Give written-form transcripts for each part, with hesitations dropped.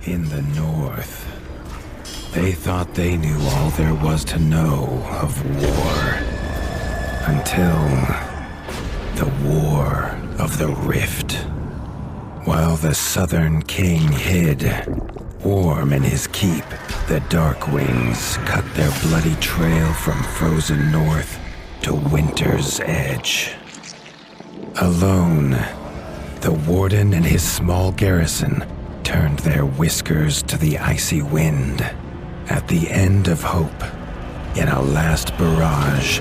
In the north, they thought they knew all there was to know of war. Until the War of the Rift. While the southern king hid, warm in his keep, the Darkwings cut their bloody trail from frozen north to winter's edge. Alone, the Warden and his small garrison turned their whiskers to the icy wind. At the end of hope, in a last barrage,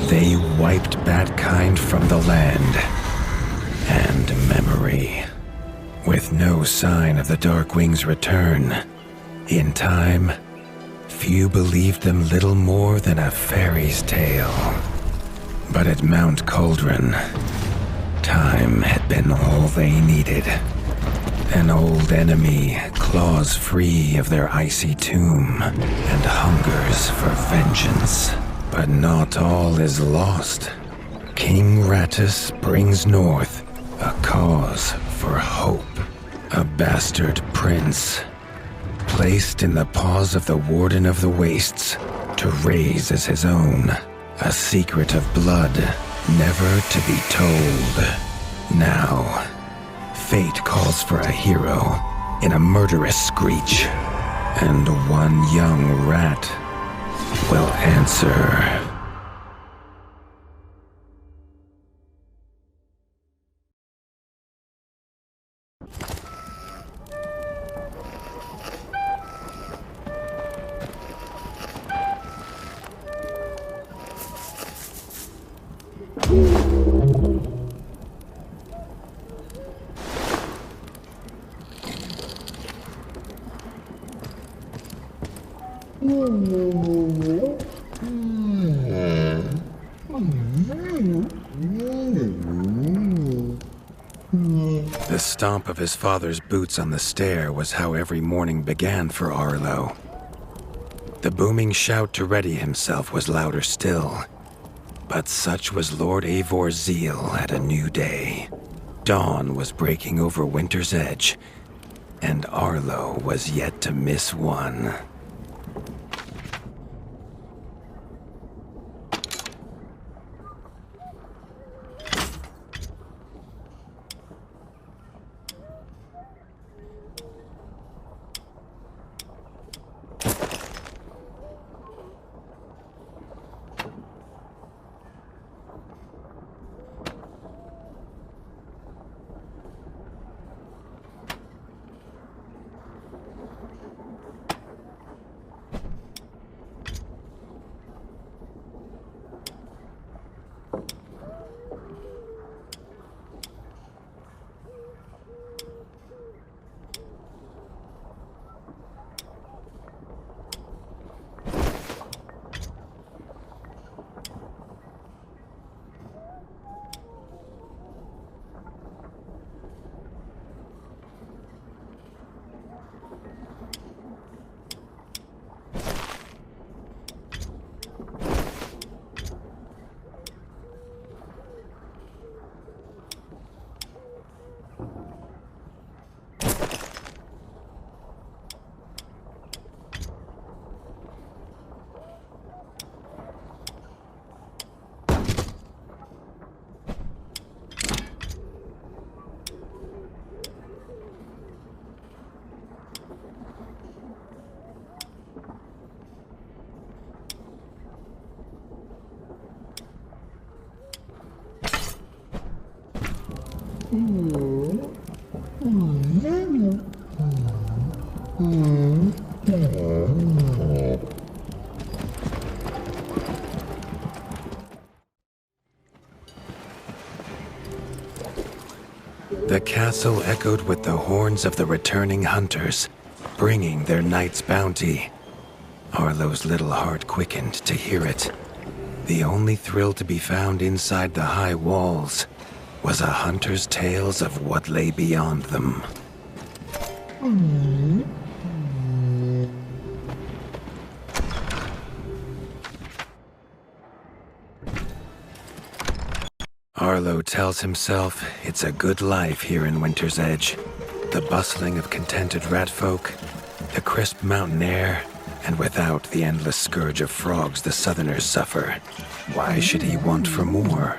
they wiped Batkind from the land and memory. With no sign of the Darkwing's return, in time, few believed them little more than a fairy's tale. But at Mount Cauldron, time had been all they needed. An old enemy, claws free of their icy tomb, and hungers for vengeance. But not all is lost. King Rattus brings north a cause for hope. A bastard prince, placed in the paws of the Warden of the Wastes to raise as his own. A secret of blood never to be told. Now, fate calls for a hero in a murderous screech, and one young rat will answer. The stomp of his father's boots on the stair was how every morning began for Arlo. The booming shout to ready himself was louder still, but such was Lord Eivor's zeal at a new day. Dawn was breaking over winter's edge, and Arlo was yet to miss one. The castle echoed with the horns of the returning hunters, bringing their night's bounty. Arlo's little heart quickened to hear it. The only thrill to be found inside the high walls was a hunter's tales of what lay beyond them. Arlo tells himself it's a good life here in Winter's Edge. the bustling of contented rat folk, the crisp mountain air, and without the endless scourge of frogs the southerners suffer, why should he want for more?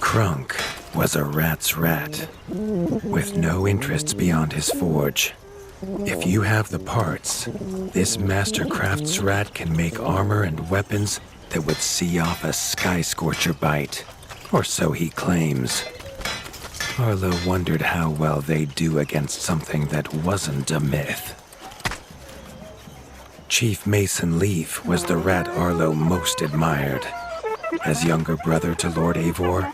Crunk was a rat's rat, with no interests beyond his forge. If you have the parts, this mastercraft's rat can make armor and weapons that would see off a sky scorcher bite, or so he claims. Arlo wondered how well they'd do against something that wasn't a myth. Chief Mason Leaf was the rat Arlo most admired. As younger brother to Lord Eivor,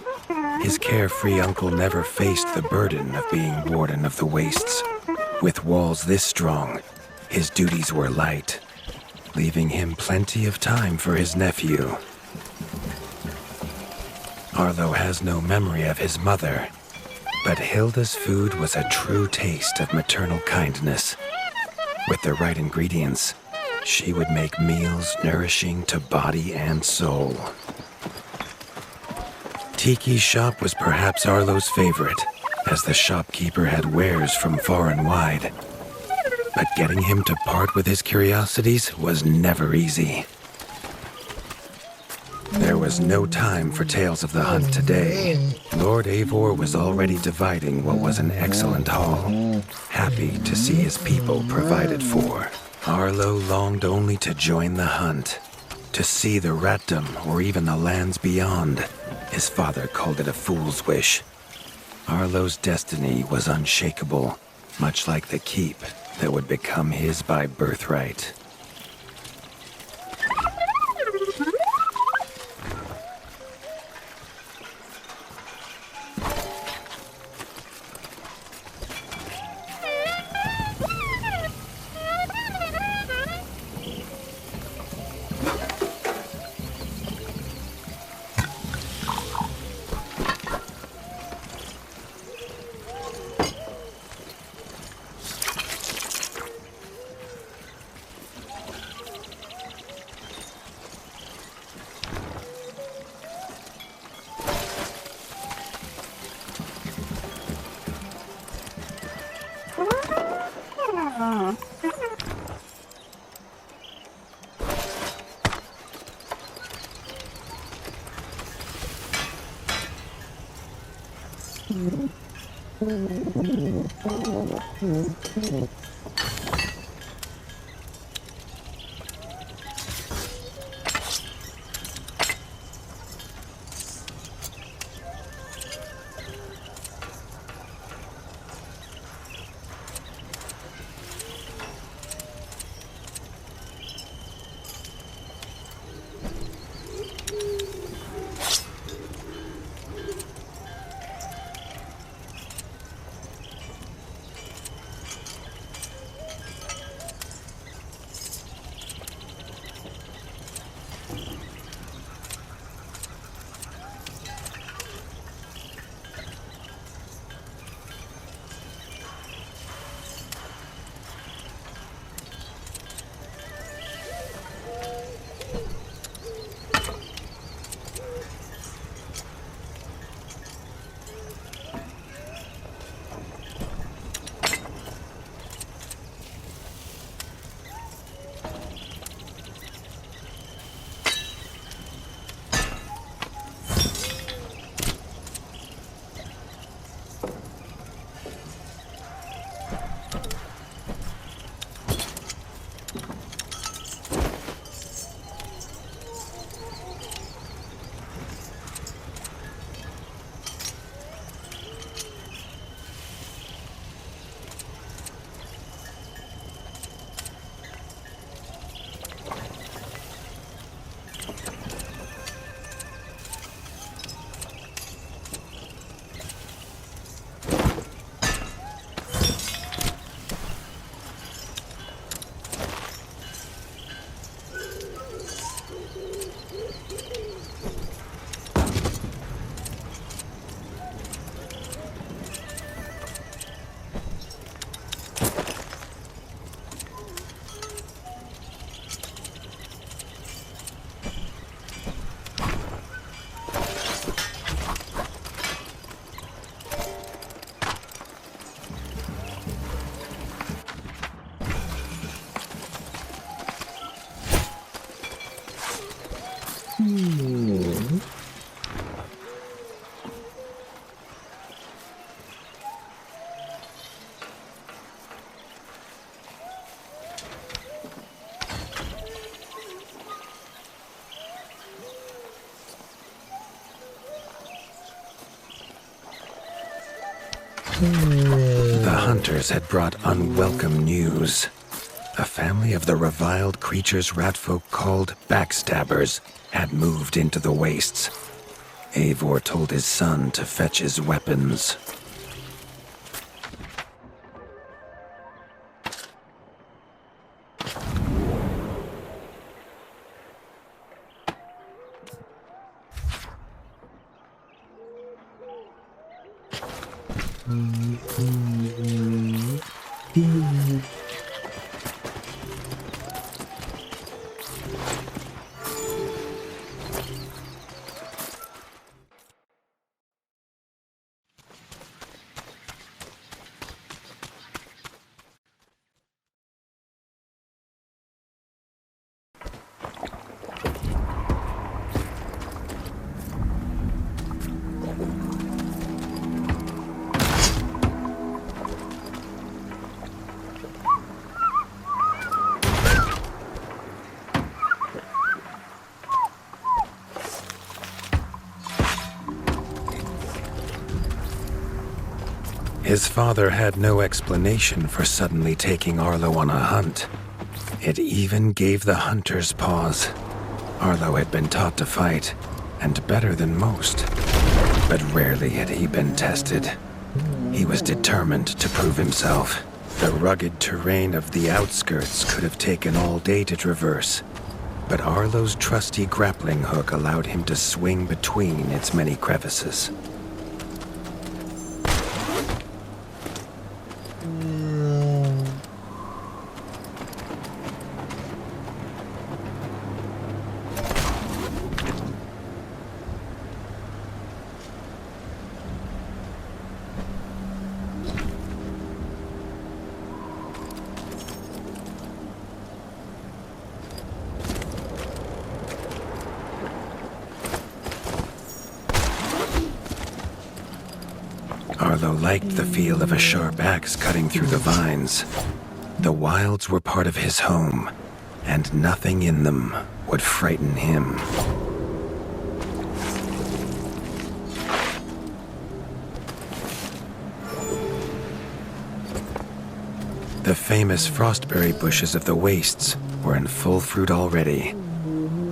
his carefree uncle never faced the burden of being Warden of the Wastes. With walls this strong, his duties were light, leaving him plenty of time for his nephew. Arlo has no memory of his mother, but Hilda's food was a true taste of maternal kindness. With the right ingredients, she would make meals nourishing to body and soul. Tiki's shop was perhaps Arlo's favorite, as the shopkeeper had wares from far and wide. But getting him to part with his curiosities was never easy. There was no time for tales of the hunt today. Lord Eivor was already dividing what was an excellent haul, happy to see his people provided for. Arlo longed only to join the hunt, to see the ratdom or even the lands beyond. His father called it a fool's wish. Arlo's destiny was unshakable, much like the keep that would become his by birthright. The hunters had brought unwelcome news. A family of the reviled creatures ratfolk called backstabbers had moved into the wastes. Eivor told his son to fetch his weapons. His father had no explanation for suddenly taking Arlo on a hunt. It even gave the hunters pause. Arlo had been taught to fight, and better than most. But rarely had he been tested. He was determined to prove himself. The rugged terrain of the outskirts could have taken all day to traverse, but Arlo's trusty grappling hook allowed him to swing between its many crevices. Arlo liked the feel of a sharp axe cutting through the vines. The wilds were part of his home, and nothing in them would frighten him. The famous frostberry bushes of the wastes were in full fruit already.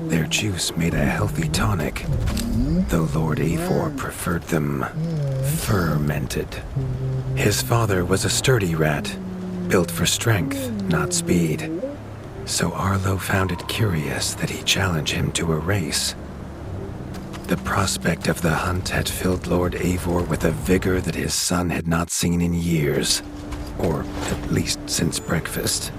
Their juice made a healthy tonic, though Lord Eivor preferred them fermented. His father was a sturdy rat, built for strength, not speed. So Arlo found it curious that he challenged him to a race. The prospect of the hunt had filled Lord Eivor with a vigor that his son had not seen in years, or at least since breakfast.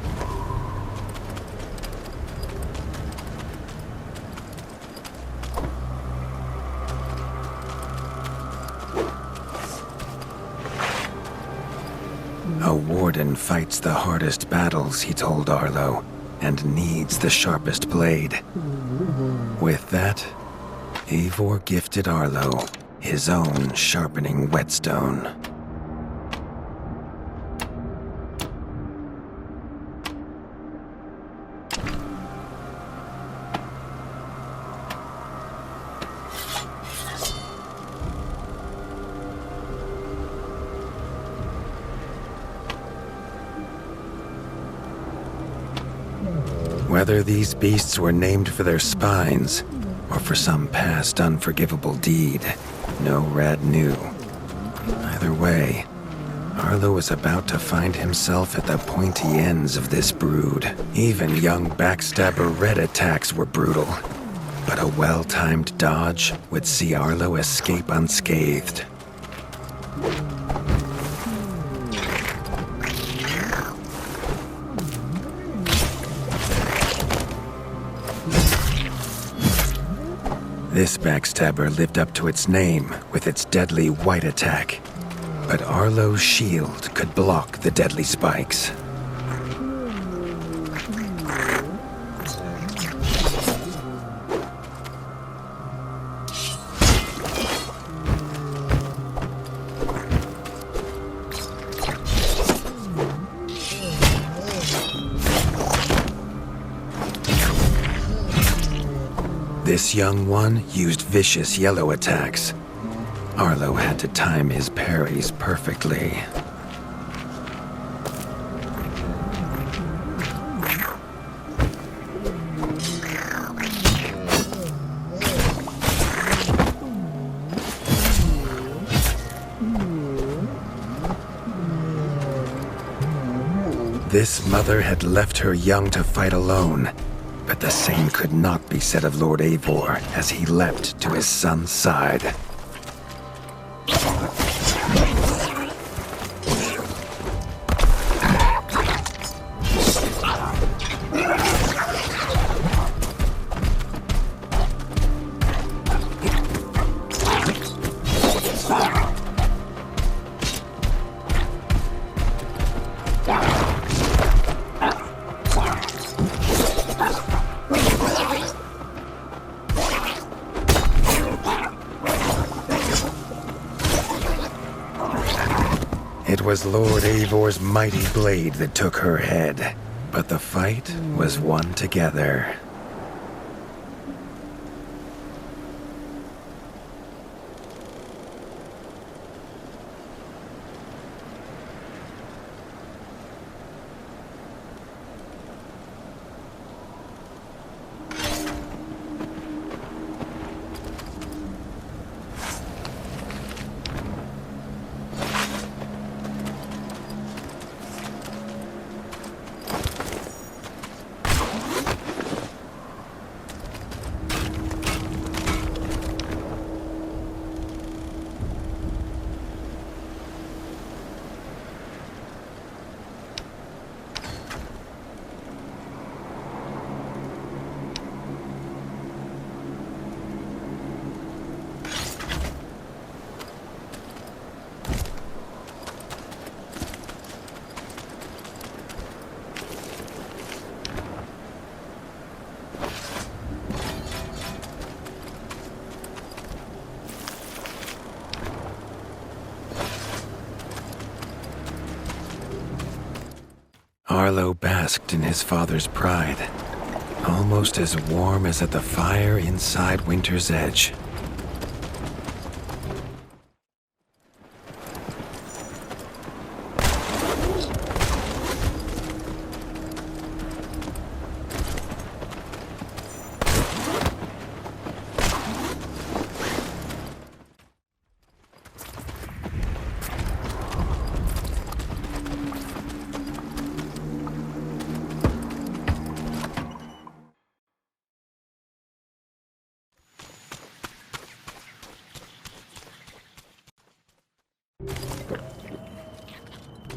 A warden fights the hardest battles, he told Arlo, and needs the sharpest blade. With that, Eivor gifted Arlo his own sharpening whetstone. Whether these beasts were named for their spines, or for some past unforgivable deed, no rat knew. Either way, Arlo was about to find himself at the pointy ends of this brood. Even young backstabber red attacks were brutal, but a well-timed dodge would see Arlo escape unscathed. This backstabber lived up to its name with its deadly white attack, but Arlo's shield could block the deadly spikes. This young one used vicious yellow attacks. Arlo had to time his parry parries perfectly. This mother had left her young to fight alone, but the same could not be said of Lord Eivor as he leapt to his son's side. It was Lord Eivor's mighty blade that took her head, but the fight was won together. Arlo basked in his father's pride, almost as warm as at the fire inside Winter's Edge.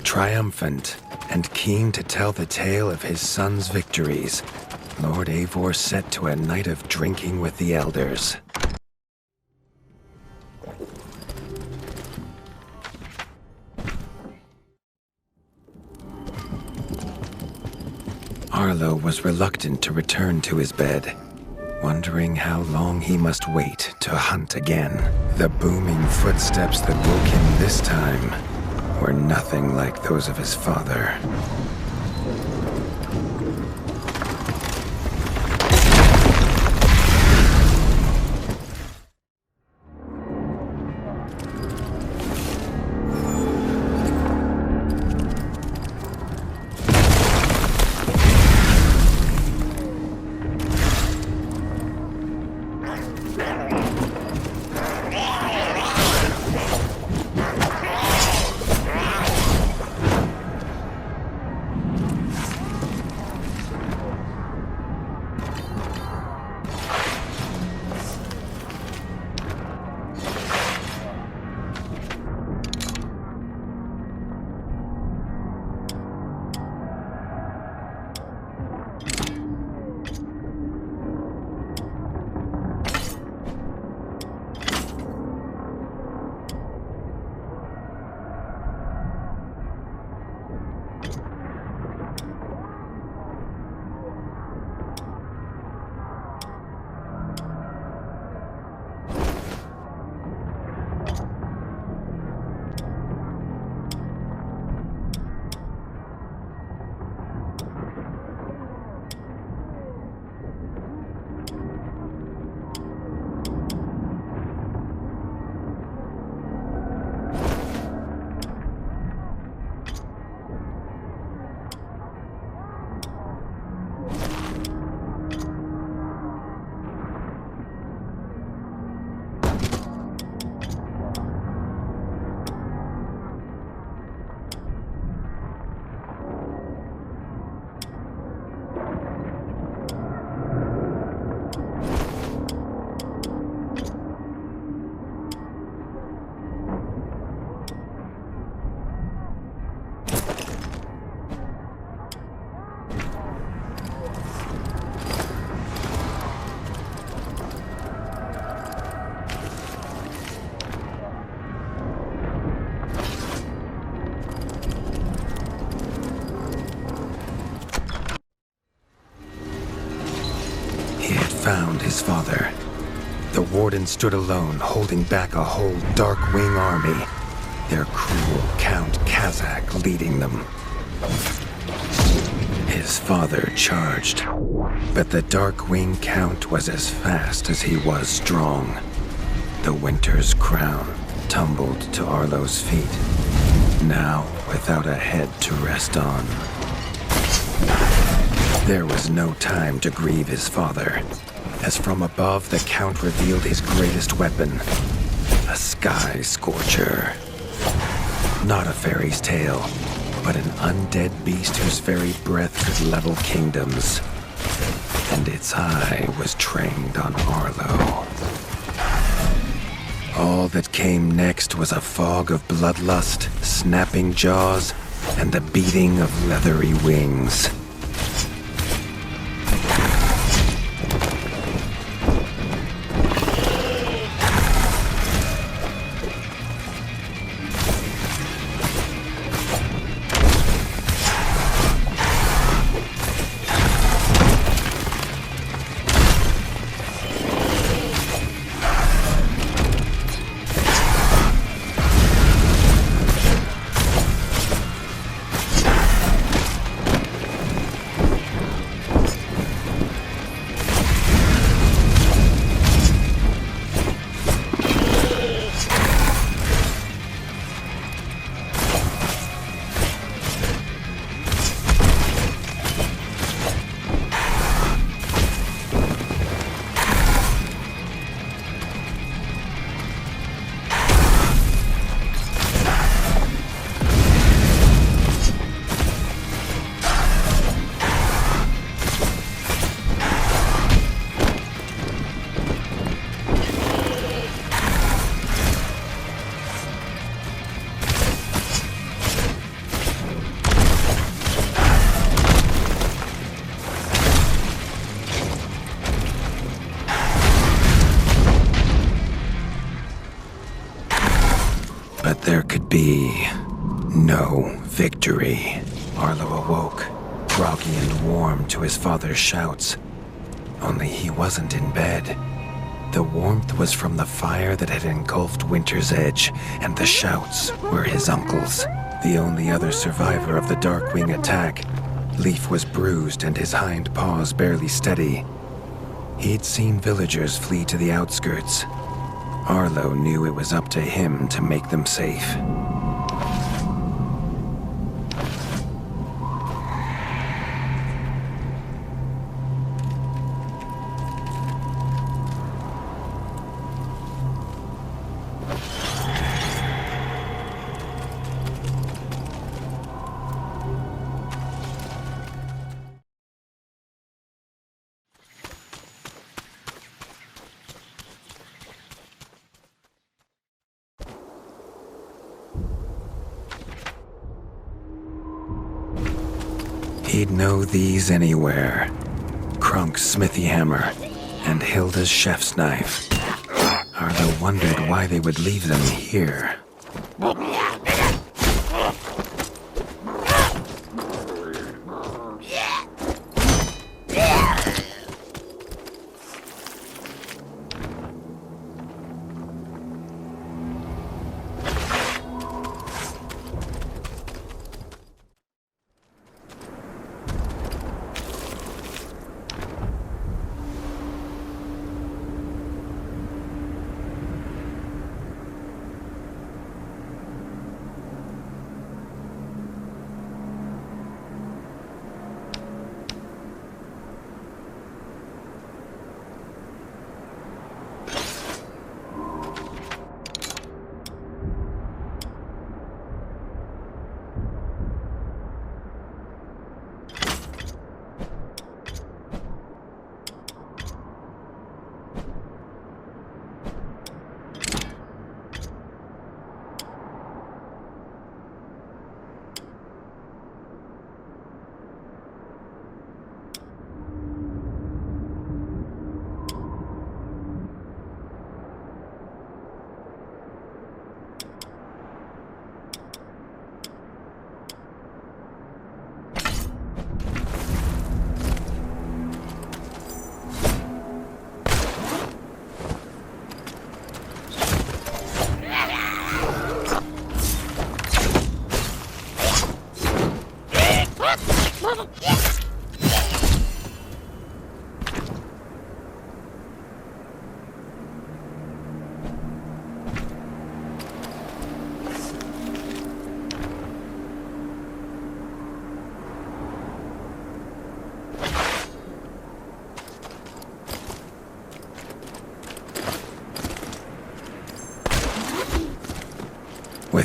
Triumphant and keen to tell the tale of his son's victories, Lord Eivor set to a night of drinking with the elders. Arlo was reluctant to return to his bed, wondering how long he must wait to hunt again. The booming footsteps that woke him this time were nothing like those of his father. found his father. The Warden stood alone, holding back a whole Darkwing army, their cruel Count Kazak leading them. His father charged, but the Darkwing Count was as fast as he was strong. The Winter's crown tumbled to Arlo's feet, now without a head to rest on. There was no time to grieve his father, as from above the Count revealed his greatest weapon, a sky scorcher. Not a fairy's tale, but an undead beast whose very breath could level kingdoms. And its eye was trained on Arlo. All that came next was a fog of bloodlust, snapping jaws, and the beating of leathery wings. But there could be no victory. Arlo awoke, groggy and warm to his father's shouts. Only he wasn't in bed. The warmth was from the fire that had engulfed Winter's Edge, and the shouts were his uncle's. The only other survivor of the Darkwing attack, Leaf was bruised and his hind paws barely steady. He'd seen villagers flee to the outskirts. Arlo knew it was up to him to make them safe. He'd know these anywhere. Krunk's smithy hammer and Hilda's chef's knife. Arlo wondered why they would leave them here. With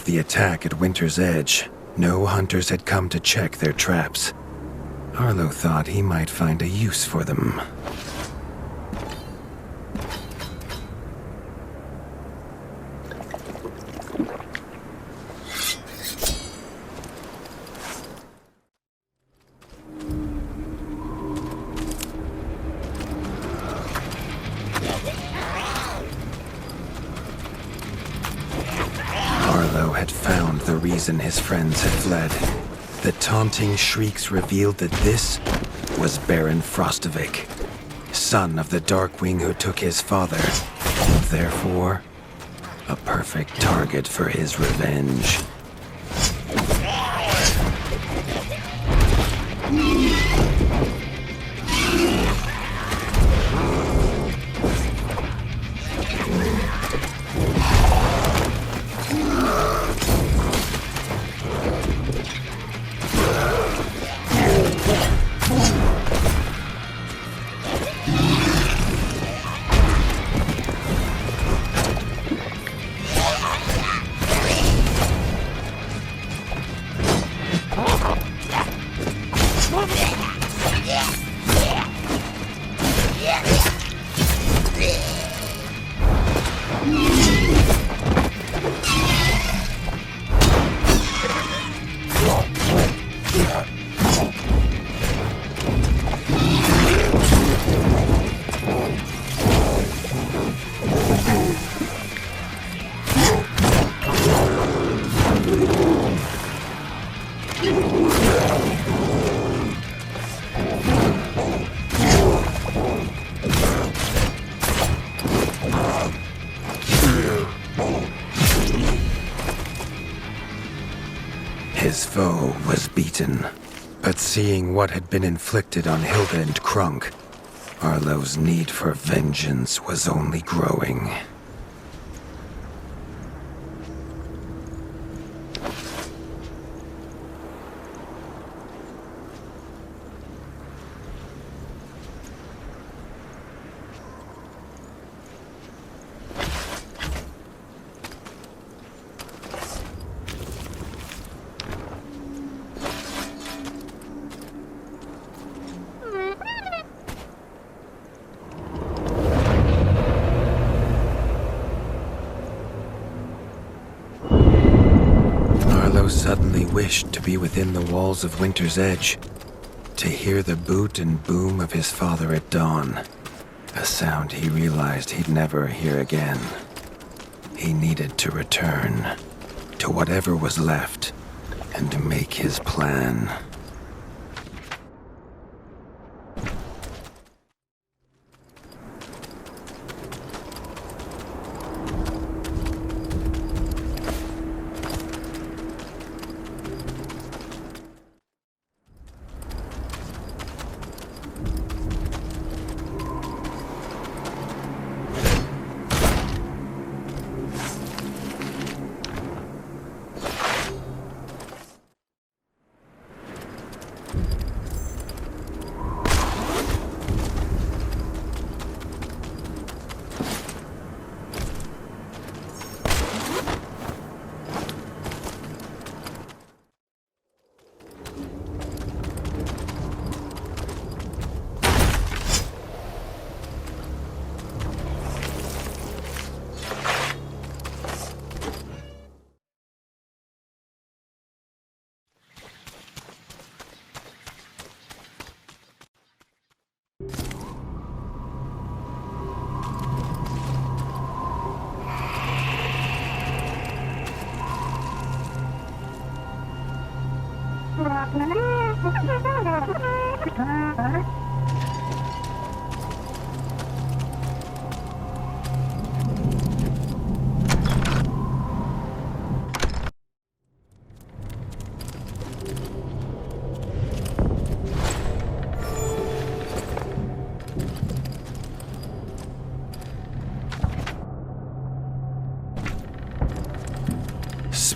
the attack at Winter's Edge, no hunters had come to check their traps. Arlo thought he might find a use for them. Arlo had found the reason his friends had fled. The taunting shrieks revealed that this was Baron Frostovic, son of the Darkwing who took his father, therefore, a perfect target for his revenge. His foe was beaten, but seeing what had been inflicted on Hilda and Krunk, Arlo's need for vengeance was only growing. Suddenly wished to be within the walls of Winter's Edge, to hear the boot and boom of his father at dawn, a sound he realized he'd never hear again. He needed to return to whatever was left and make his plan.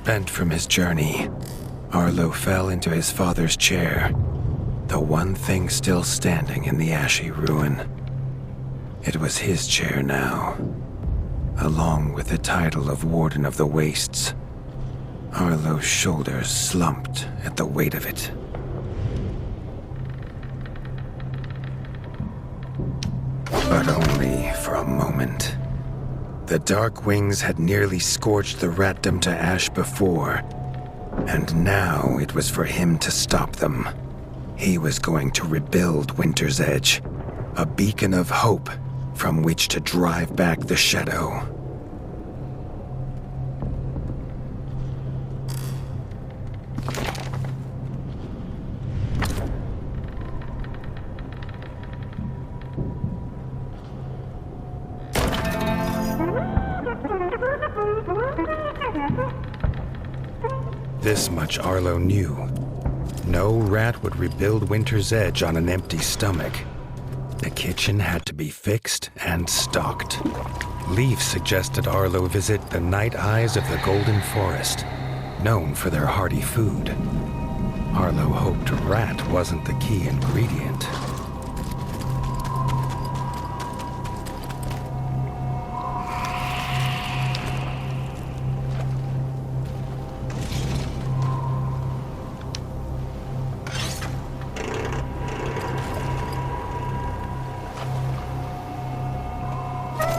Spent from his journey, Arlo fell into his father's chair, the one thing still standing in the ashy ruin. It was his chair now, along with the title of Warden of the Wastes. Arlo's shoulders slumped at the weight of it. But only for a moment. The dark wings had nearly scorched the ratdom to ash before, and now it was for him to stop them. He was going to rebuild Winter's Edge, a beacon of hope from which to drive back the shadow. This much Arlo knew. No rat would rebuild Winter's Edge on an empty stomach. The kitchen had to be fixed and stocked. Leaf suggested Arlo visit the night eyes of the Golden Forest, known for their hearty food. Arlo hoped rat wasn't the key ingredient.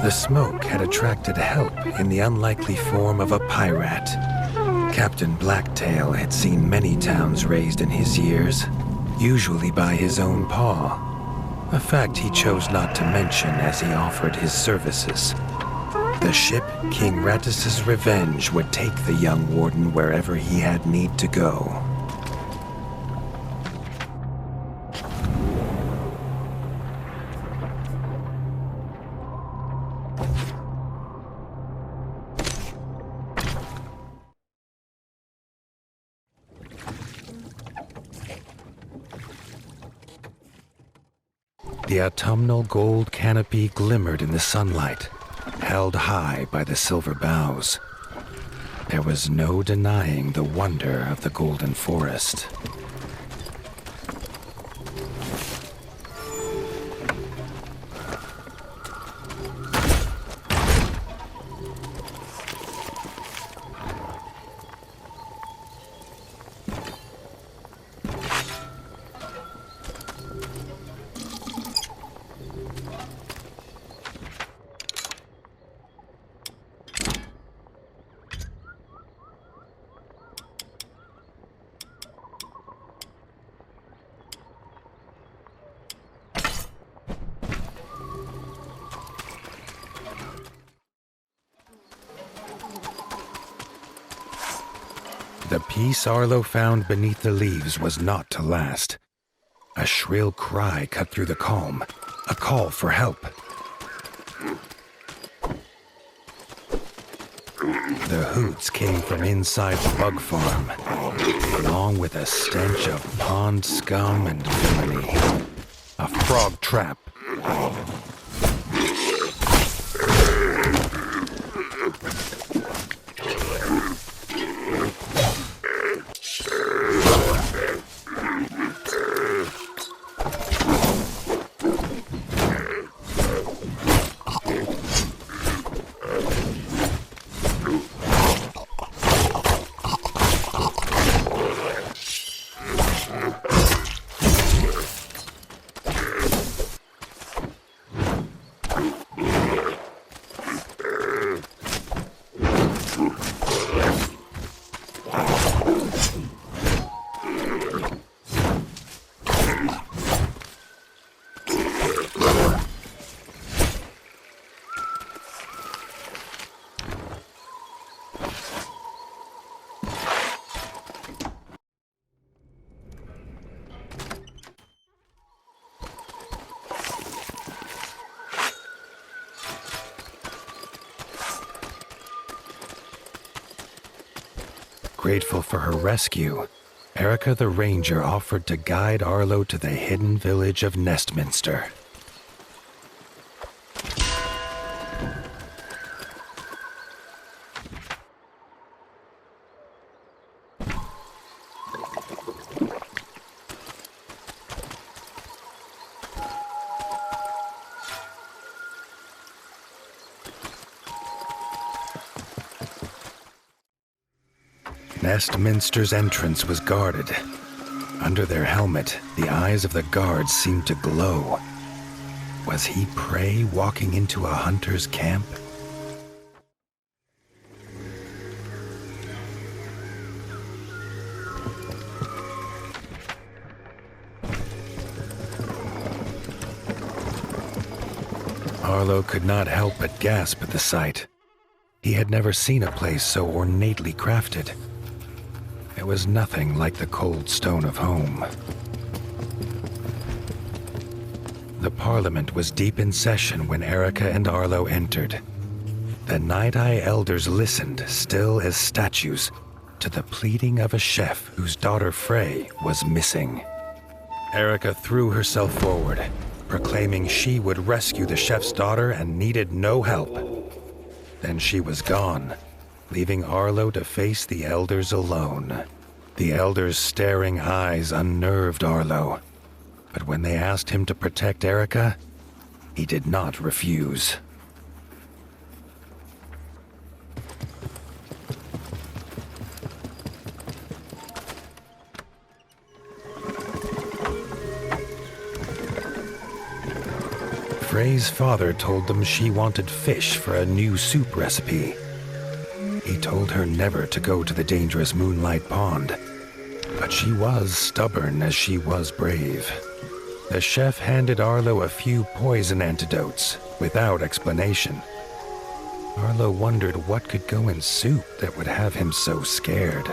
The smoke had attracted help in the unlikely form of a pirate. Captain Blacktail had seen many towns razed in his years, usually by his own paw, a fact he chose not to mention as he offered his services. The ship King Rattus's Revenge would take the young warden wherever he had need to go. The autumnal gold canopy glimmered in the sunlight, held high by the silver boughs. There was no denying the wonder of the Golden Forest. The peace Arlo found beneath the leaves was not to last. A shrill cry cut through the calm, a call for help. The hoots came from inside the bug farm, along with a stench of pond scum and villainy. A frog trap. Grateful for her rescue, Erica the Ranger offered to guide Arlo to the hidden village of Nestminster. Nestminster's entrance was guarded. Under their helmet, the eyes of the guards seemed to glow. Was he prey walking into a hunter's camp? Arlo could not help but gasp at the sight. He had never seen a place so ornately crafted. It was nothing like the cold stone of home. The Parliament was deep in session when Erica and Arlo entered. The Night-Eye elders listened, still as statues, to the pleading of a chef whose daughter Frey was missing. Erica threw herself forward, proclaiming she would rescue the chef's daughter and needed no help. Then she was gone, leaving Arlo to face the elders alone. The elders' staring eyes unnerved Arlo, but when they asked him to protect Erica, he did not refuse. Frey's father told them she wanted fish for a new soup recipe. He told her never to go to the dangerous Moonlight Pond, but she was stubborn as she was brave. The chef handed Arlo a few poison antidotes without explanation. Arlo wondered what could go in soup that would have him so scared.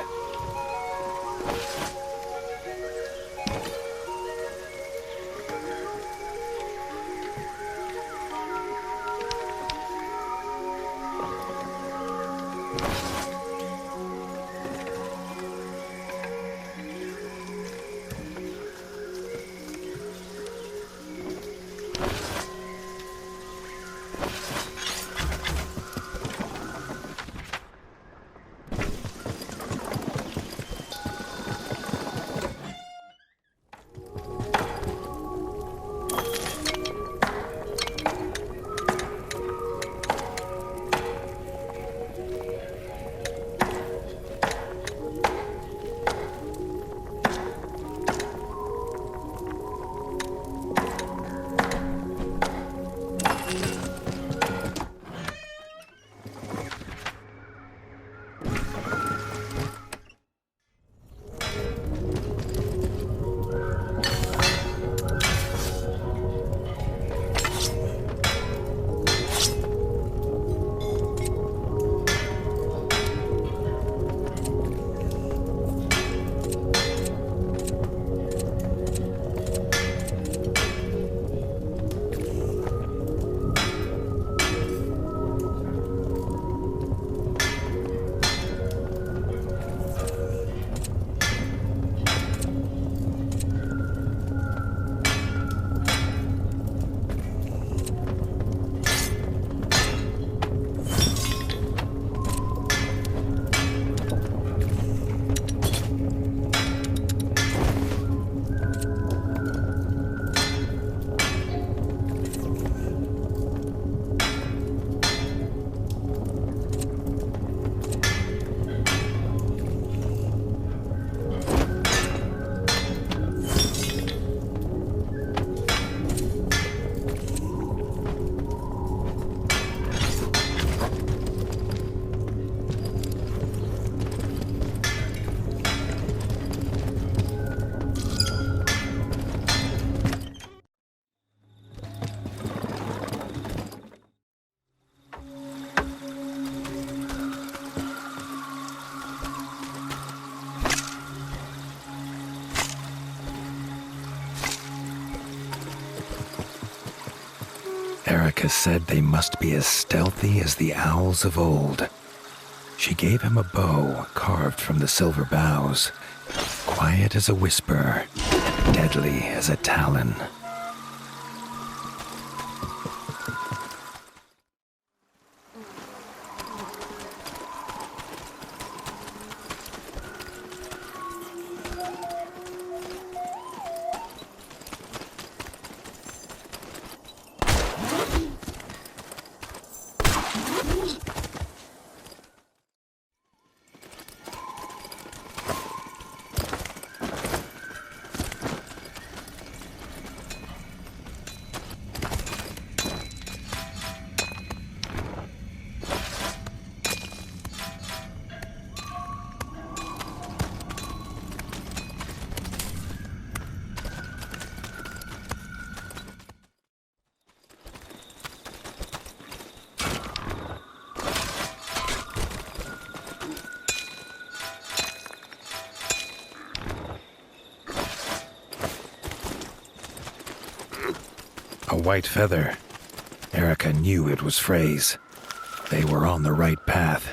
Erica said they must be as stealthy as the owls of old. She gave him a bow carved from the silver boughs, quiet as a whisper, deadly as a talon. A white feather. Erica knew it was Frey's. They were on the right path.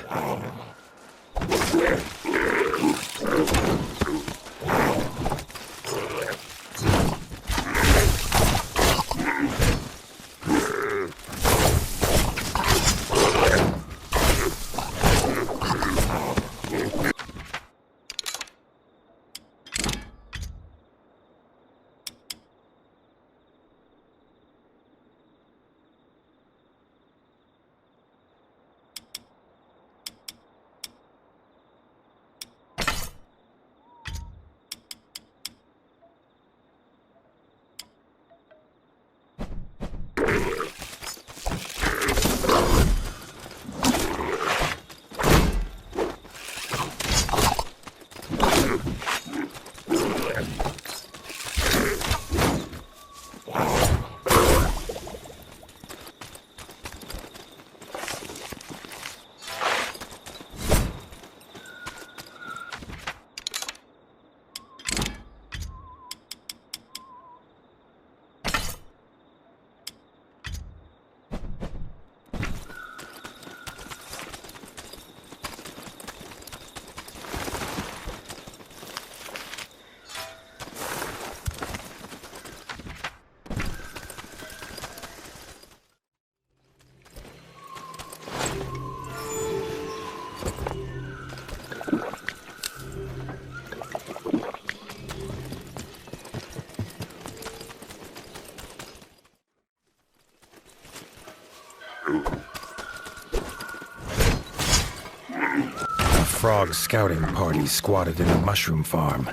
A frog scouting party squatted in a mushroom farm.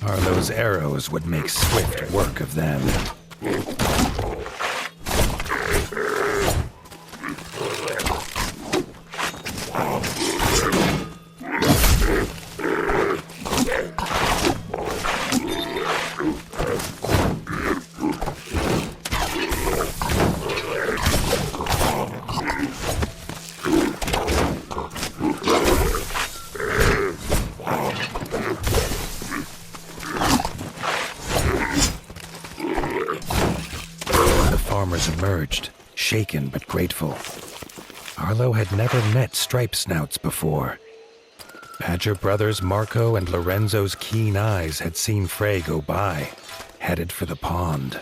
Arlo's arrows would make swift work of them. Emerged, shaken but grateful. Arlo had never met stripe snouts before. Badger brothers Marco and Lorenzo's keen eyes had seen Frey go by, headed for the pond.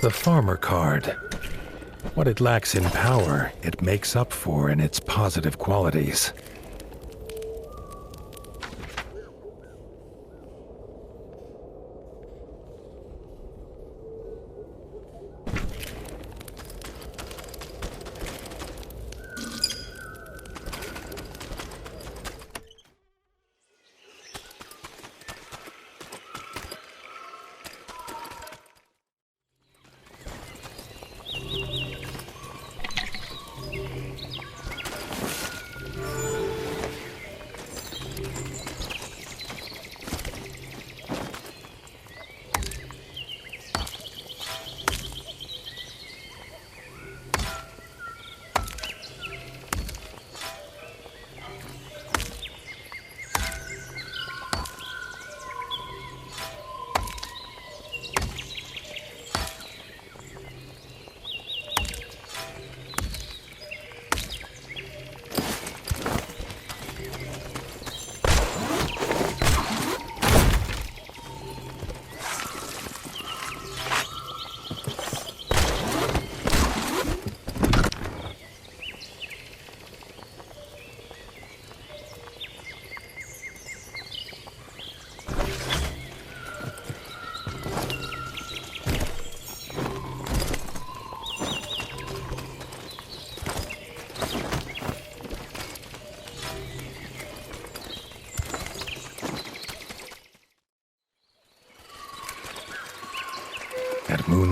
The farmer card. What it lacks in power, it makes up for in its positive qualities.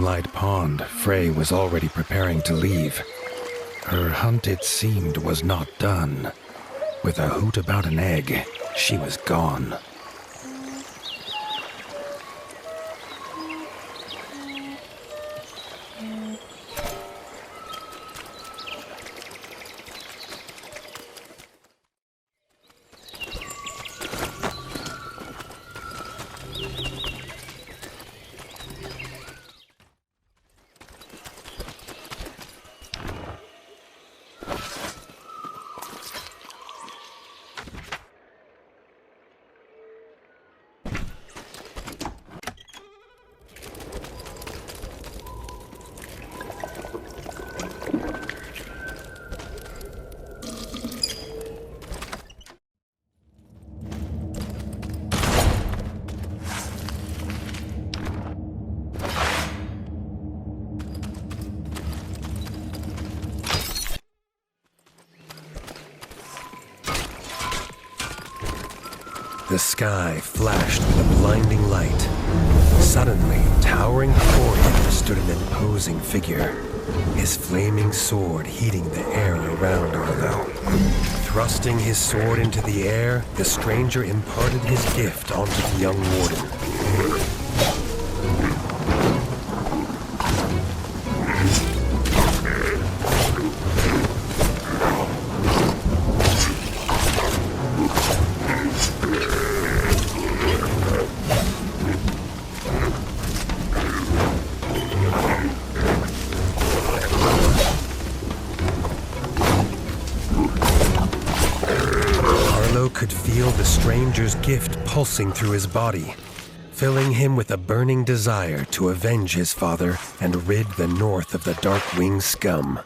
moonlight pond, Frey was already preparing to leave. Her hunt, it seemed, was not done. With a hoot about an egg, she was gone. The sky flashed with a blinding light. Suddenly, towering before him stood an imposing figure, his flaming sword heating the air around Arlo. Thrusting his sword into the air, the stranger imparted his gift onto the young Warden. Could feel the stranger's gift pulsing through his body, filling him with a burning desire to avenge his father and rid the North of the Darkwing scum.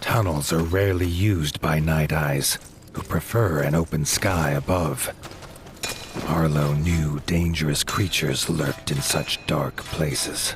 Tunnels are rarely used by Night Eyes, who prefer an open sky above. Arlo knew dangerous creatures lurked in such dark places.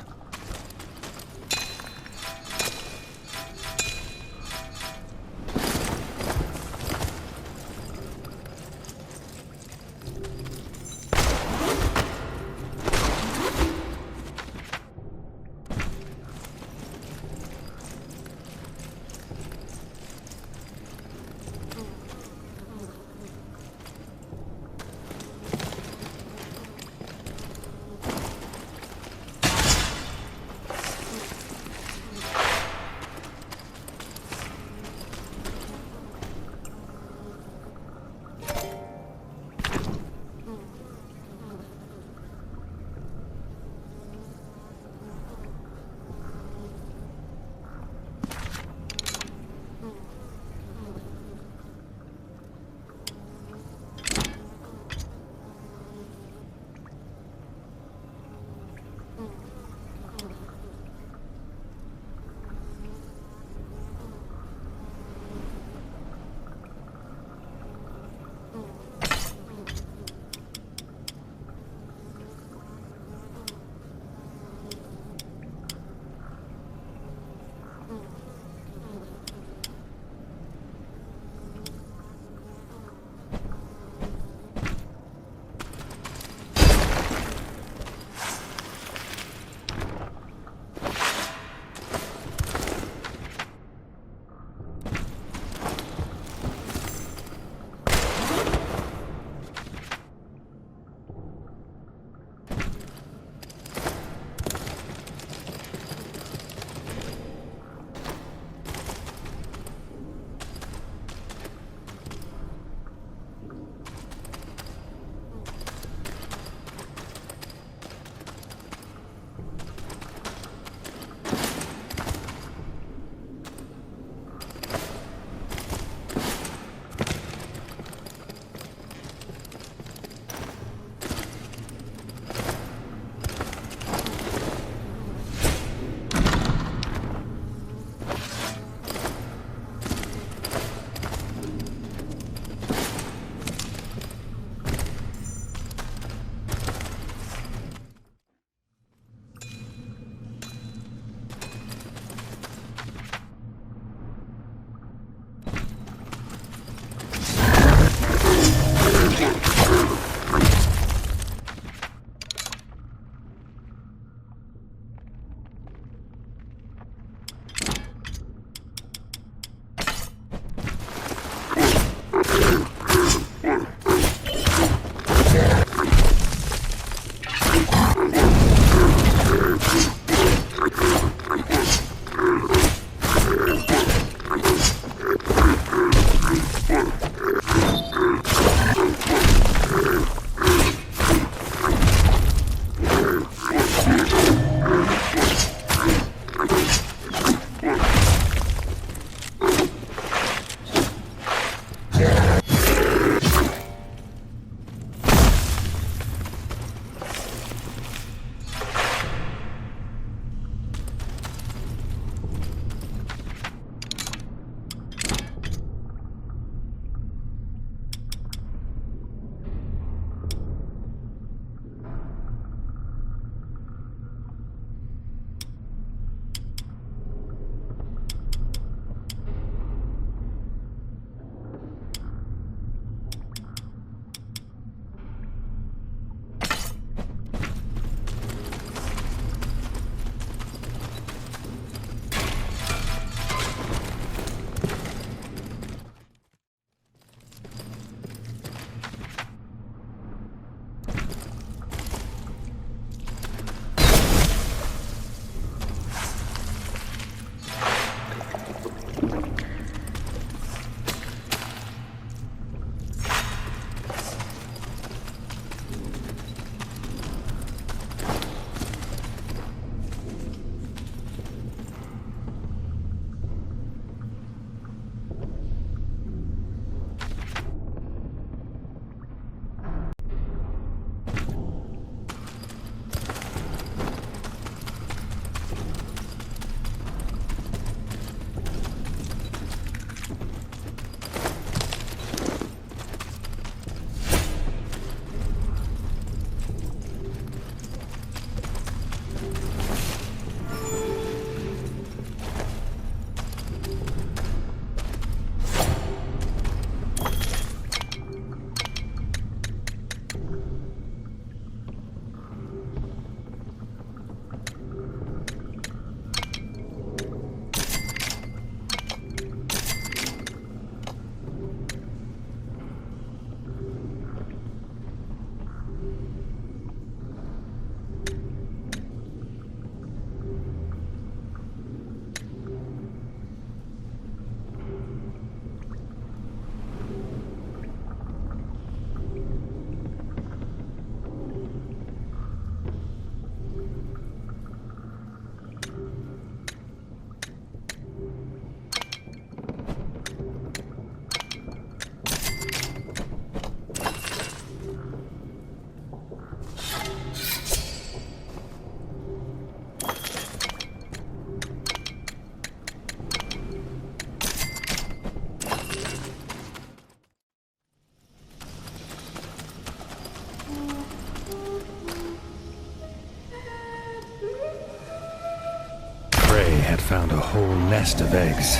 found a whole nest of eggs.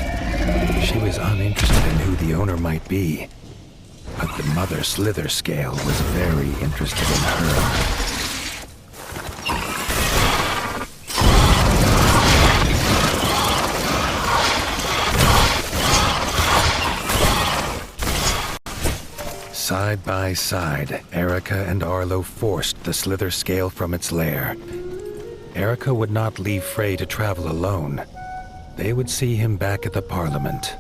She was uninterested in who the owner might be, but the mother slither scale was very interested in her. Side by side, Erica and Arlo forced the slither scale from its lair. Erica would not leave Frey to travel alone. They would see him back at the Parliament.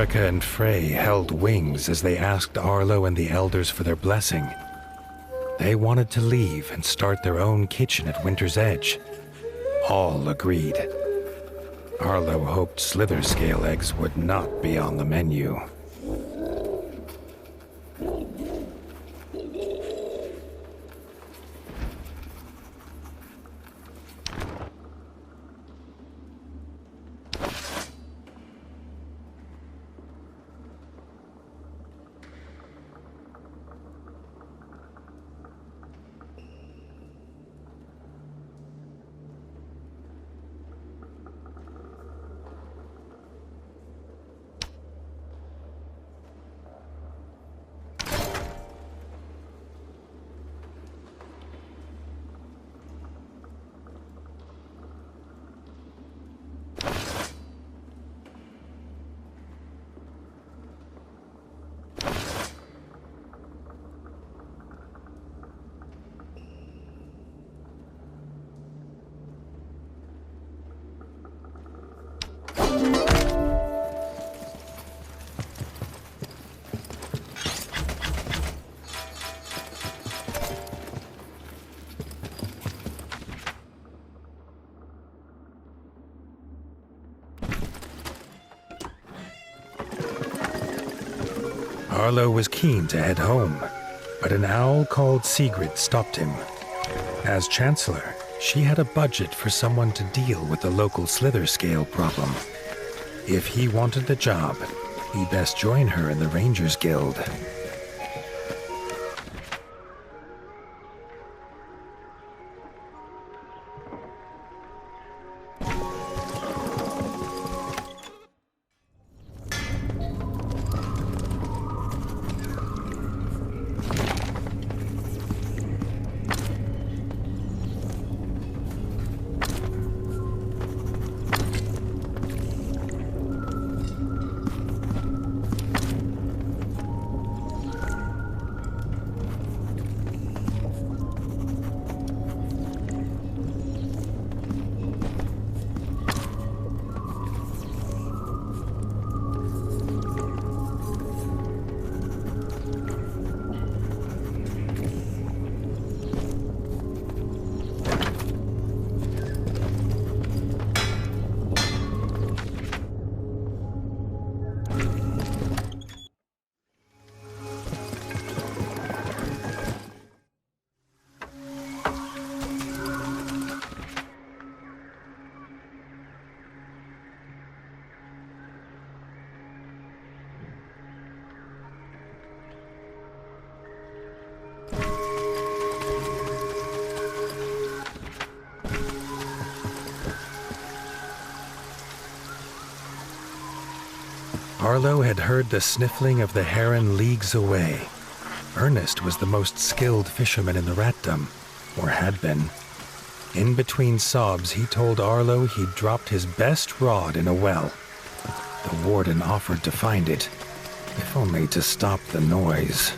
Erica and Frey held wings as they asked Arlo and the elders for their blessing. They wanted to leave and start their own kitchen at Winter's Edge. All agreed. Arlo hoped slither scale eggs would not be on the menu. Arlo was keen to head home, but an owl called Sigrid stopped him. As Chancellor, she had a budget for someone to deal with the local slither scale problem. If he wanted the job, he best join her in the Rangers Guild. Arlo had heard the sniffling of the heron leagues away. Ernest was the most skilled fisherman in the ratdom, or had been. In between sobs, he told Arlo he'd dropped his best rod in a well. The Warden offered to find it, if only to stop the noise.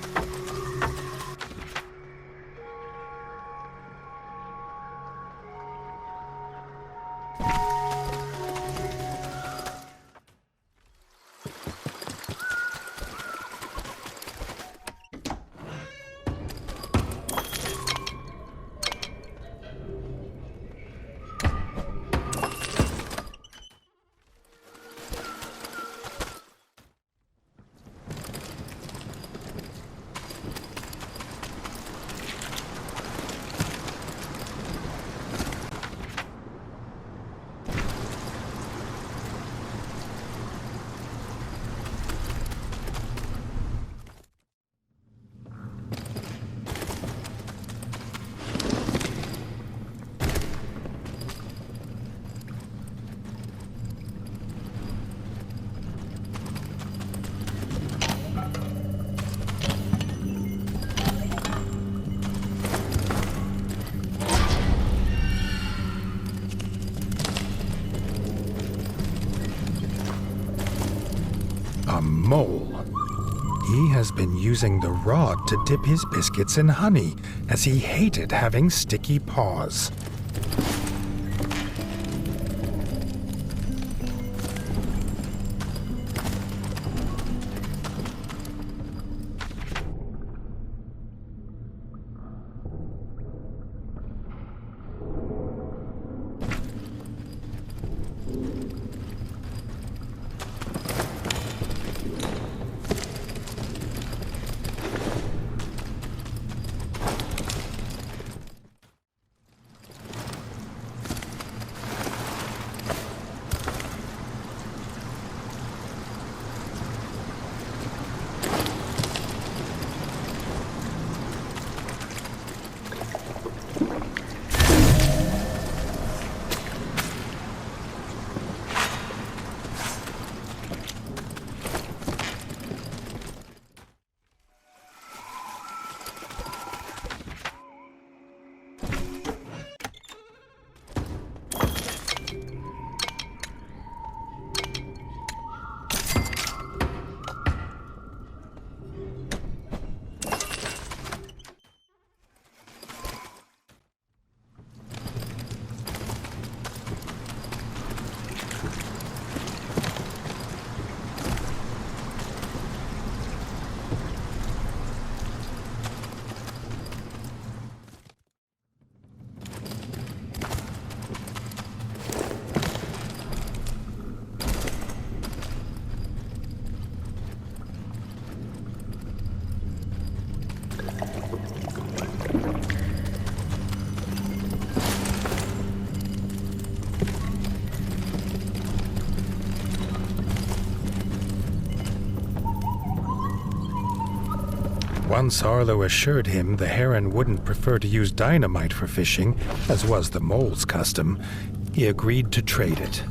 A mole. He has been using the rod to dip his biscuits in honey, as he hated having sticky paws. Once Arlo assured him the heron wouldn't prefer to use dynamite for fishing, as was the mole's custom, he agreed to trade it.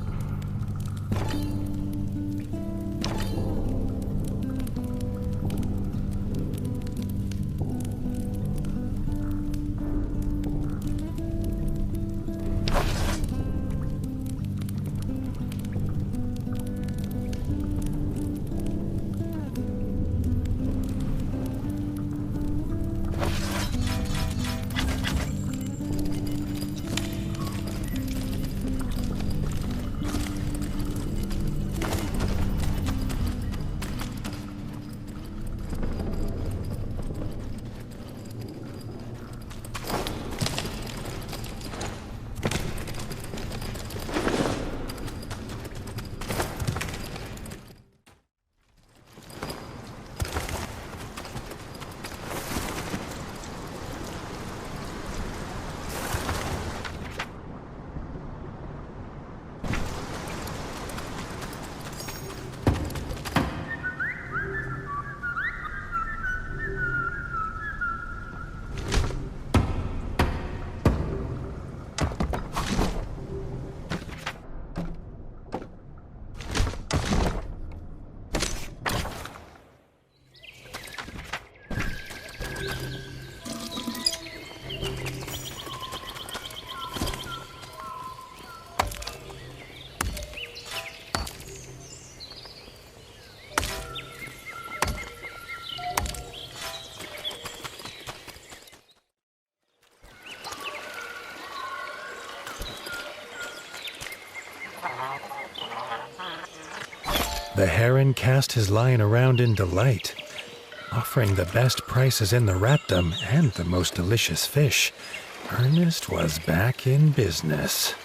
The heron cast his line around in delight, offering the best prices in the ratdom and the most delicious fish. Ernest was back in business.